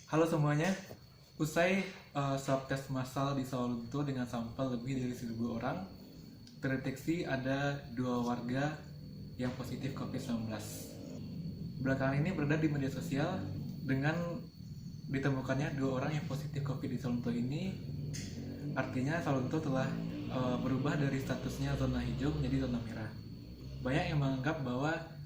Halo semuanya, usai swab tes massal di Sawalunto dengan sampel lebih dari 1.000 orang, terdeteksi ada 2 warga yang positif COVID-19. Belakangan ini beredar di media sosial dengan ditemukannya 2 orang yang positif COVID di Sawalunto ini, artinya Sawalunto telah berubah dari statusnya zona hijau menjadi zona merah. Banyak yang menganggap bahwa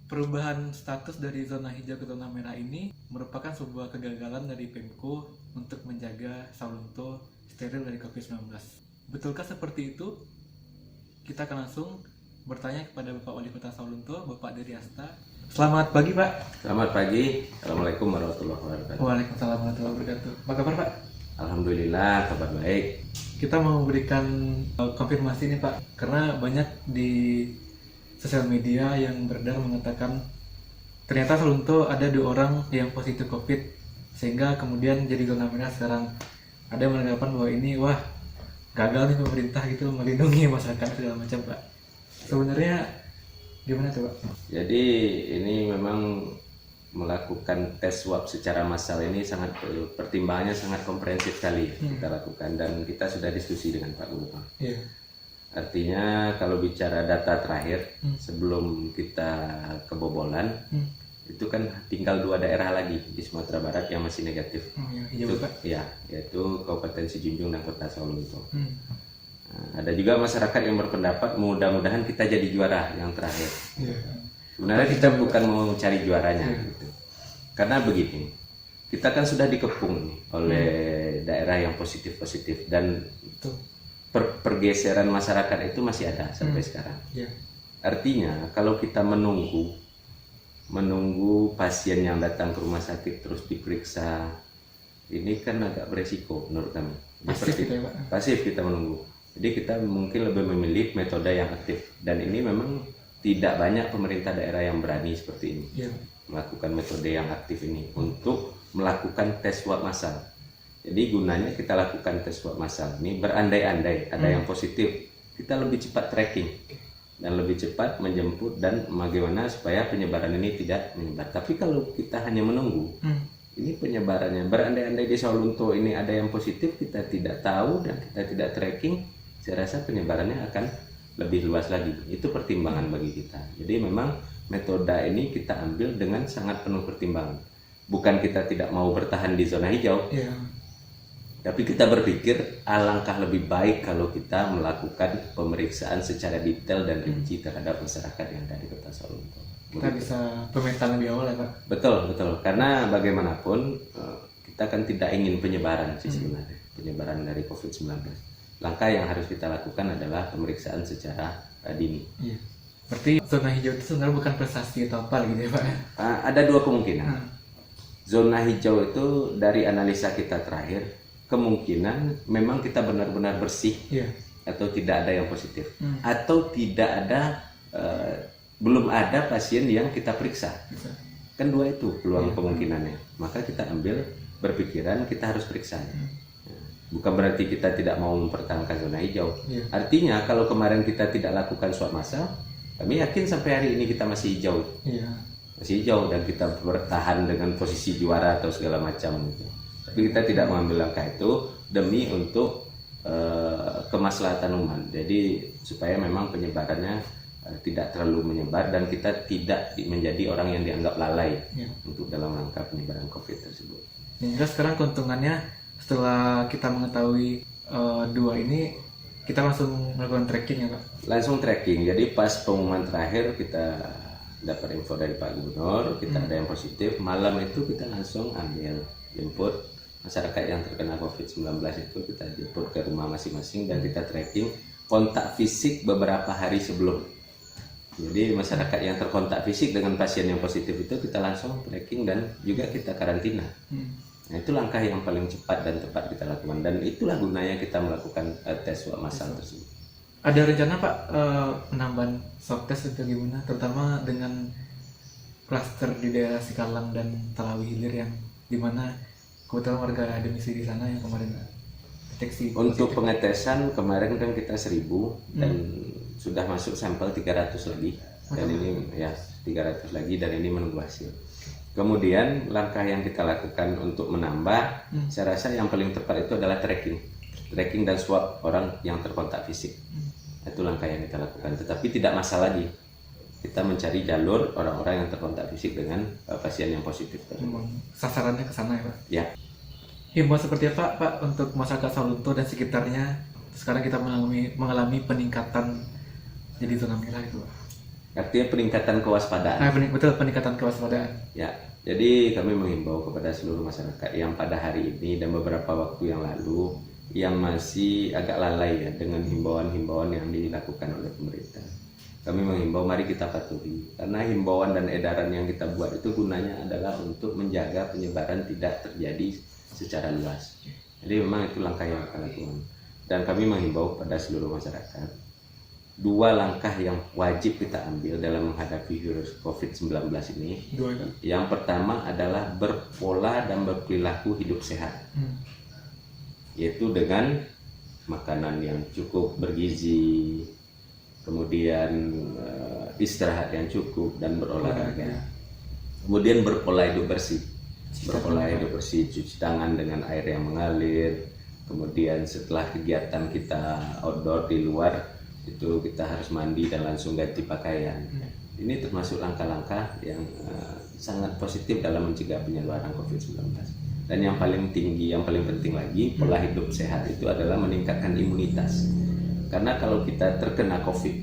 perubahan status dari zona hijau ke zona merah ini merupakan sebuah kegagalan dari Pemko untuk menjaga Sawalunto steril dari COVID-19. Betulkah seperti itu? Kita akan langsung bertanya kepada Bapak Wali Kota Sawalunto, Bapak Dery Asta. Selamat pagi, Pak. Selamat pagi. Assalamualaikum warahmatullahi wabarakatuh. Waalaikumsalam warahmatullahi wabarakatuh. Apa kabar, Pak? Alhamdulillah, kabar baik. Kita mau memberikan konfirmasi nih, Pak, karena banyak di sosial media yang beredar mengatakan ternyata Sawalunto ada 2 orang yang positif COVID sehingga kemudian jadi zona merah sekarang. Ada yang mengatakan bahwa ini wah gagal nih pemerintah gitu melindungi masyarakat segala macam, Pak. Sebenarnya gimana tuh, Pak? Jadi ini memang melakukan tes swab secara massal ini sangat pertimbangannya sangat komprehensif sekali kita lakukan, dan kita sudah diskusi dengan Pak Gubernur. Iya. Artinya kalau bicara data terakhir sebelum kita kebobolan itu kan tinggal 2 daerah lagi di Sumatera Barat yang masih negatif. Hijau, Pak. Ya, yaitu Kabupaten Sijunjung dan Kota Sawalunto. Nah, ada juga masyarakat yang berpendapat mudah-mudahan kita jadi juara yang terakhir. Iya. Sebenarnya kita bukan mau cari juaranya gitu. Karena begini, kita kan sudah dikepung nih oleh daerah yang positif-positif, dan Betul. pergeseran masyarakat itu masih ada sampai sekarang. Iya. Artinya kalau kita menunggu pasien yang datang ke rumah sakit terus diperiksa, ini kan agak beresiko menurut kami. Pasif gitu ya, Pak. Pasif kita menunggu. Jadi kita mungkin lebih memilih metode yang aktif, dan ini memang tidak banyak pemerintah daerah yang berani seperti ini. Iya. Melakukan metode yang aktif ini untuk melakukan tes swab massal. Jadi gunanya kita lakukan tes swab massal ini berandai-andai ada yang positif, kita lebih cepat tracking dan lebih cepat menjemput dan bagaimana supaya penyebaran ini tidak menyebar. Tapi kalau kita hanya menunggu, ini penyebarannya berandai-andai di Sawalunto ini ada yang positif, kita tidak tahu dan kita tidak tracking, saya rasa penyebarannya akan lebih luas lagi. Itu pertimbangan bagi kita. Jadi memang metode ini kita ambil dengan sangat penuh pertimbangan. Bukan kita tidak mau bertahan di zona hijau, tapi kita berpikir alangkah lebih baik kalau kita melakukan pemeriksaan secara detail dan rinci terhadap masyarakat yang ada di Kota Sawalunto. Kita bisa pemetaan lebih awal ya, Pak. Betul. Karena bagaimanapun kita kan tidak ingin penyebaran sih sebenarnya, penyebaran dari COVID-19. Langkah yang harus kita lakukan adalah pemeriksaan secara dini. Iya. Berarti zona hijau itu sebenarnya bukan prestasi atau apa gitu ya, Pak? Ada 2 kemungkinan. Zona hijau itu dari analisa kita terakhir, kemungkinan memang kita benar-benar bersih, atau tidak ada yang positif, atau tidak ada belum ada pasien yang kita periksa. Kan 2 itu peluang kemungkinannya. Maka kita ambil berpikiran kita harus periksa. Bukan berarti kita tidak mau mempertahankan zona hijau. Artinya kalau kemarin kita tidak lakukan swab massal, kami yakin sampai hari ini kita masih hijau. Masih hijau dan kita bertahan dengan posisi juara atau segala macam gitu. Tapi kita tidak mengambil langkah itu demi untuk kemaslahatan umat. Jadi supaya memang penyebarannya tidak terlalu menyebar dan kita tidak menjadi orang yang dianggap lalai untuk dalam rangka penyebaran COVID tersebut. Hingga sekarang keuntungannya setelah kita mengetahui 2 ini, kita langsung melakukan tracking ya, Pak? Langsung tracking. Jadi pas pengumuman terakhir kita dapat info dari Pak Gubernur, kita ada yang positif. Malam itu kita langsung ambil jemput masyarakat yang terkena COVID-19 itu, kita jemput ke rumah masing-masing dan kita tracking kontak fisik beberapa hari sebelum. Jadi masyarakat yang terkontak fisik dengan pasien yang positif itu kita langsung tracking dan juga kita karantina. Nah, itu langkah yang paling cepat dan tepat kita lakukan, dan itulah gunanya kita melakukan tes swab massal tersebut. Ada rencana, Pak, penambahan swab test atau gimana, terutama dengan klaster di daerah Sikalang dan Talawi Hilir yang dimana kebetulan warga domisili di sana yang kemarin deteksi. Untuk pengetesan kemarin kan kita 1.000 dan sudah masuk sampel 300 lagi, dan ini ya 300 lagi dan ini menunggu hasil. Kemudian langkah yang kita lakukan untuk menambah, saya rasa yang paling tepat itu adalah tracking dan swab orang yang terkontak fisik. Itu langkah yang kita lakukan. Tetapi tidak masalah lagi kita mencari jalur orang-orang yang terkontak fisik dengan pasien yang positif. Sasarannya ke sana ya Pak? Ya. Himbauan seperti apa Pak untuk masyarakat Sawalunto dan sekitarnya sekarang kita mengalami peningkatan jadi zona merah itu Pak? Artinya peningkatan kewaspadaan. Betul, peningkatan kewaspadaan. Ya, jadi kami menghimbau kepada seluruh masyarakat yang pada hari ini dan beberapa waktu yang lalu yang masih agak lalai ya dengan himbauan-himbauan yang dilakukan oleh pemerintah. Kami menghimbau mari kita patuhi, karena himbauan dan edaran yang kita buat itu gunanya adalah untuk menjaga penyebaran tidak terjadi secara luas. Jadi memang itu langkah yang kita lakukan. Dan kami menghimbau pada seluruh masyarakat, 2 langkah yang wajib kita ambil dalam menghadapi virus COVID-19 ini. Yang pertama adalah berpola dan berperilaku hidup sehat, yaitu dengan makanan yang cukup bergizi, kemudian istirahat yang cukup dan berolahraga. Kemudian berpola hidup bersih, cuci tangan dengan air yang mengalir. Kemudian setelah kegiatan kita outdoor di luar, itu kita harus mandi dan langsung ganti pakaian. Ini termasuk langkah-langkah yang sangat positif dalam mencegah penyebaran COVID-19. Dan yang paling tinggi, yang paling penting lagi, pola hidup sehat itu adalah meningkatkan imunitas. Karena kalau kita terkena COVID,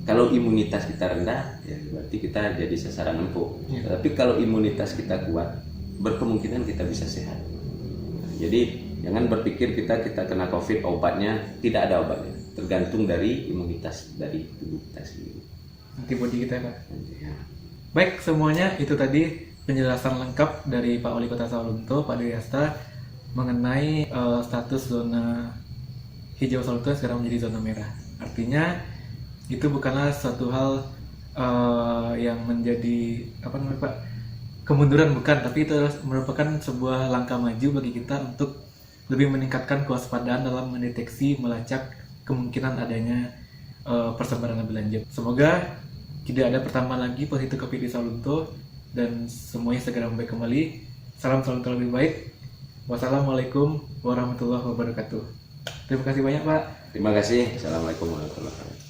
kalau imunitas kita rendah, ya berarti kita jadi sasaran empuk. Tapi kalau imunitas kita kuat, berkemungkinan kita bisa sehat. Jadi jangan berpikir kita kena COVID, obatnya tidak ada obatnya. Tergantung dari imunitas dari tubuh kita sendiri. Antibodi kita Pak. Ya. Baik, semuanya itu tadi penjelasan lengkap dari Pak Wali Kota Sawalunto, Pak Dwi Hasta, mengenai status zona hijau Sawalunto sekarang menjadi zona merah. Artinya itu bukanlah suatu hal yang menjadi Pak, kemunduran, bukan, tapi itu merupakan sebuah langkah maju bagi kita untuk lebih meningkatkan kewaspadaan dalam mendeteksi, melacak kemungkinan adanya persebaran lebih lanjut. Semoga tidak ada pertambahan lagi positif COVID di Sawalunto dan semuanya segera membaik kembali. Salam Sawalunto lebih baik. Wassalamualaikum warahmatullahi wabarakatuh. Terima kasih banyak Pak. Terima kasih. Assalamualaikum warahmatullahi wabarakatuh.